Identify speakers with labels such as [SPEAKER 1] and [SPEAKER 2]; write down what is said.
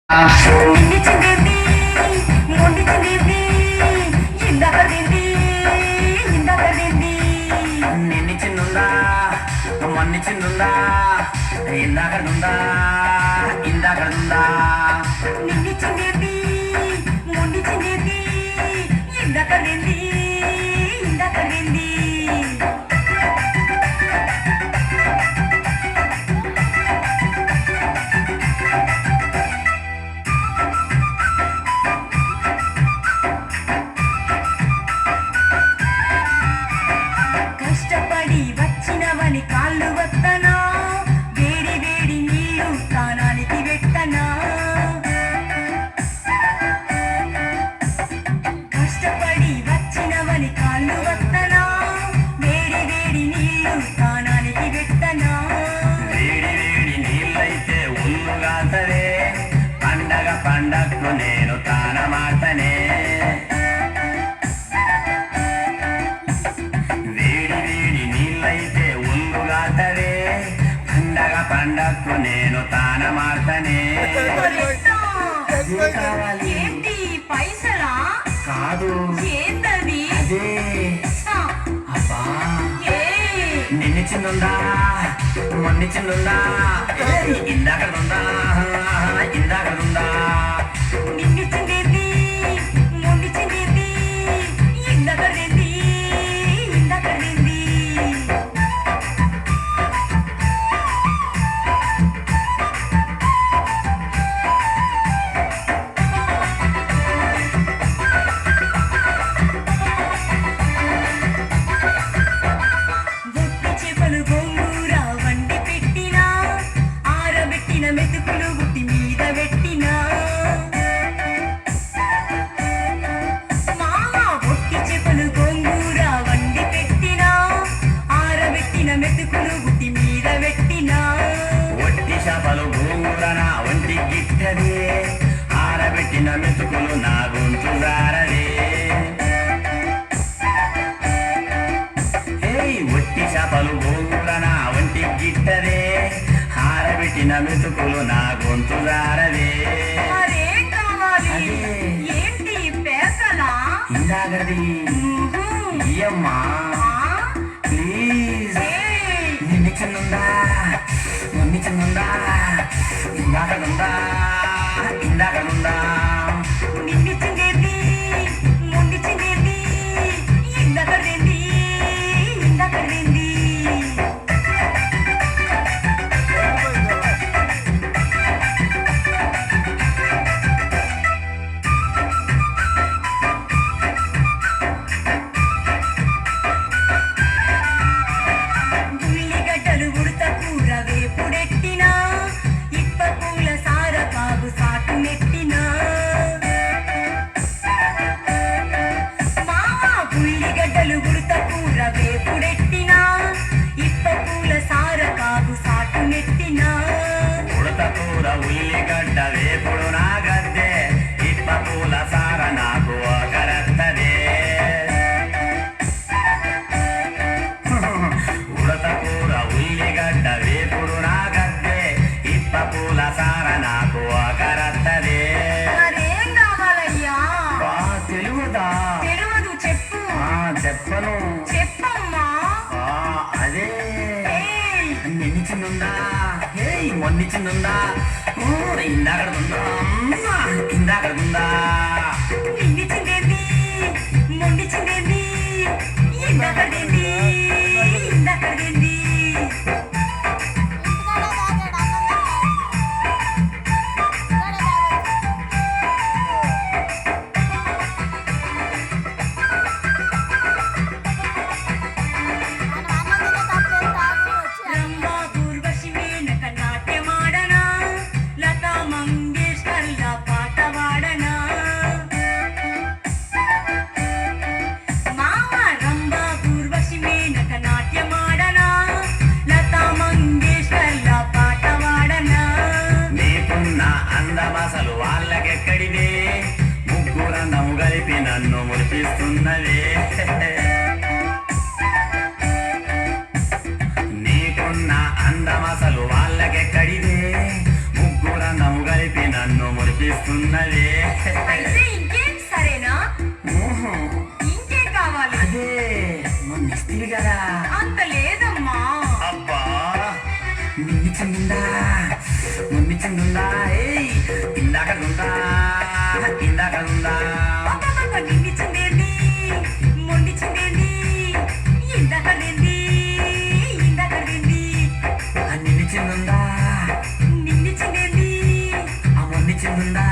[SPEAKER 1] నిన్నిచ్చిందేంది మొన్నిచ్చిందేంది ఇందాకదేంది ఇందాకదేంది
[SPEAKER 2] నిన్నిచ్చిందుందా మొన్నిచ్చిందుందా ఇందాకడుందా ఇందాకడుందా
[SPEAKER 1] నిన్నిచ్చిందేంది మొన్నిచ్చిందేంది ఇందాకదేంది ఇందాకదేంది కష్టపడి వచ్చినవని కాళ్ళు వత్తనా వేడి వేడి నీళ్ళు స్నానానికి పెట్టనా కష్టపడి వచ్చినవని కాళ్ళు వత్తనా వేడి వేడి నీళ్ళు స్నానానికి పెట్టనా
[SPEAKER 2] వేడి వేడి నీళ్ళైతే ఉల్లుగాతవే పండగకు నేను తానమాతనే వేడి వేడి నీళ్ళైతే ఉల్లుగాతవే పండగకు నేను తానమాతనే కావాలి
[SPEAKER 1] ఏంటి పైసలా
[SPEAKER 2] కాదు
[SPEAKER 1] ఏంటది
[SPEAKER 2] అదే అబ్బా నిన్నిచ్చిందుందా మొన్నిచ్చిందుందా ఇందాకడుందా ఇందాకడుందా
[SPEAKER 1] నిన్నిచ్చిందేంది మొన్నిచ్చిందేంది ఇందాకదేంది ఇందాకదేంది బొట్టి చేపలు గోంగూర వండి పెట్టినా ఆరబెట్టిన మెతుకులు గుట్టి మీద పెట్టినా మామ బొట్టి చేపలు గోంగూర వండి పెట్టినా ఆరబెట్టిన మెతుకులు గుట్టి మీద పెట్టినా
[SPEAKER 2] ఒట్టి చేపలు గోంగూరన ఒంటి గిట్టదే ఆరబెట్టిన మెతుకులు నా గొంతు జారదే ఒట్టి చేపలు గోంగూరన ఒంటి గిట్టదే ఆరబెట్టిన మెతుకులు నా గొంతు జారదే
[SPEAKER 1] మరేం కావాలి
[SPEAKER 2] అదే.
[SPEAKER 1] ఏంటి పేసలా
[SPEAKER 2] ఇందాకది ఇయ్యమ్మా ప్లీజ్
[SPEAKER 1] ఏయ్,
[SPEAKER 2] నిన్నిచ్చిందుందా మొన్నిచ్చిందుందా ఇందాకడుందా ఇందాకడుందా
[SPEAKER 1] నిన్నిచ్చిందేంది మొన్నిచ్చిందేంది ఇందాకదేంది ఇందాకదేంది ఉల్లిగడ్డలు ఉడత కూర వేపుడెట్టినా ఇప్ప పూల సార కాగు సాటు నెట్టినా మామ ఉల్లిగడ్డలు ఉడత కూర వేపుడెట్టినా ఇప్ప పూల సార కాగు సాటు నెట్టినా
[SPEAKER 2] ఉడత కూర ఉల్లిగడ్డ వేపుడు నా గద్దే ఇప్ప పూల సార నాకు ఒకరత్తదే ఉడత కూర ఉల్లిగడ్డ వేపుడు నా గద్దే ఇప్ప పూల సార నాకు ఒకరత్తదే
[SPEAKER 1] మరేం కావాలయ్యా
[SPEAKER 2] బా తెలుగుదా
[SPEAKER 1] తెలియదు చెప్పు
[SPEAKER 2] చెప్పను
[SPEAKER 1] చెప్పమ్మా
[SPEAKER 2] అదే
[SPEAKER 1] ఏయ్,
[SPEAKER 2] నిన్నిచ్చిందుందా మొన్నిచ్చిందుందా ఇందాకడుందా ఇందాకడుందా
[SPEAKER 1] నిన్నిచ్చిందేంది మొన్నిచ్చిందేంది ఇందాకదేంది ఇందాకదేంది రంభా ఊర్వశి మేనక నాట్యమాడనా లతా మంగేష్కర్ల పాట వాడనా మామ రంభా ఊర్వశి మేనక నాట్యమాడనా లతా మంగేష్కర్ల పాట వాడనా
[SPEAKER 2] నీకున్న అందమసలు వాళ్ళకెక్కడిదే ముగ్గురందము కలిపి నన్ను మురిపిస్తున్నదే నీకున్న అందమసలు వాళ్ళకెక్కడిదే ముగ్గురందము కలిపి నన్ను మురిపి ఉన్నదే
[SPEAKER 1] అయితే ఇంకేం సరేనా
[SPEAKER 2] ఓహో,
[SPEAKER 1] ఇంకేం కావాలి
[SPEAKER 2] అదే మొన్న ఇస్తివి కదా
[SPEAKER 1] అంత లేదమ్మా
[SPEAKER 2] అబ్బా నిన్ను చెందుందా మమ్మీ చెందుందా ఏయ్ ఇందాక ఉందా
[SPEAKER 1] అబ్బబ్బబ్బ, నిన్నిచ్చిందేంది మొన్నిచ్చిందేంది ఇందాకదేంది
[SPEAKER 2] నిన్ను చెందుందా
[SPEAKER 1] నిన్నిచ్చిందేంది
[SPEAKER 2] ఆ మమ్మీ చెందుందా